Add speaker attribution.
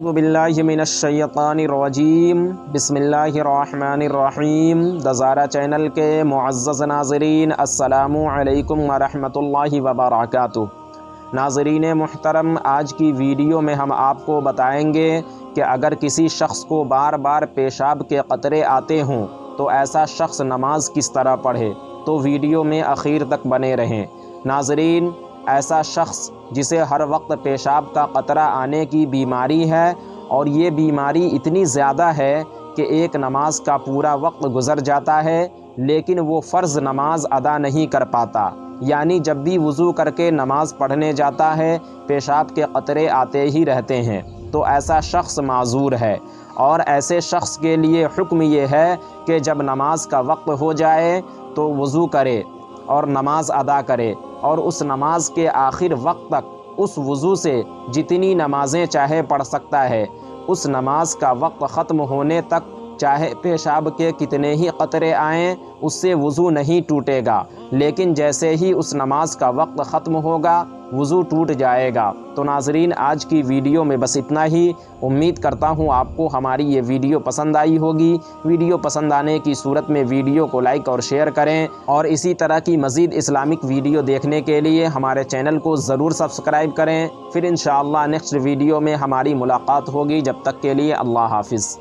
Speaker 1: اعوذ باللہ من الشیطان الرجیم بسم اللہ الرحمن الرحیم دزارہ چینل کے معزز ناظرین السلام علیکم ورحمۃ اللہ وبرکاتہ۔ ناظرین محترم، آج کی ویڈیو میں ہم آپ کو بتائیں گے کہ اگر کسی شخص کو بار بار پیشاب کے قطرے آتے ہوں تو ایسا شخص نماز کس طرح پڑھے، تو ویڈیو میں آخر تک بنے رہیں۔ ناظرین، ایسا شخص جسے ہر وقت پیشاب کا قطرہ آنے کی بیماری ہے اور یہ بیماری اتنی زیادہ ہے کہ ایک نماز کا پورا وقت گزر جاتا ہے لیکن وہ فرض نماز ادا نہیں کر پاتا، یعنی جب بھی وضو کر کے نماز پڑھنے جاتا ہے پیشاب کے قطرے آتے ہی رہتے ہیں، تو ایسا شخص معذور ہے۔ اور ایسے شخص کے لیے حکم یہ ہے کہ جب نماز کا وقت ہو جائے تو وضو کرے اور نماز ادا کرے، اور اس نماز کے آخر وقت تک اس وضو سے جتنی نمازیں چاہے پڑھ سکتا ہے۔ اس نماز کا وقت ختم ہونے تک چاہے پیشاب کے کتنے ہی قطرے آئیں اس سے وضو نہیں ٹوٹے گا، لیکن جیسے ہی اس نماز کا وقت ختم ہوگا وضو ٹوٹ جائے گا۔ تو ناظرین، آج کی ویڈیو میں بس اتنا ہی۔ امید کرتا ہوں آپ کو ہماری یہ ویڈیو پسند آئی ہوگی۔ ویڈیو پسند آنے کی صورت میں ویڈیو کو لائک اور شیئر کریں، اور اسی طرح کی مزید اسلامک ویڈیو دیکھنے کے لیے ہمارے چینل کو ضرور سبسکرائب کریں۔ پھر انشاءاللہ نیکسٹ ویڈیو میں ہماری ملاقات ہوگی، جب تک کے لیے اللہ حافظ۔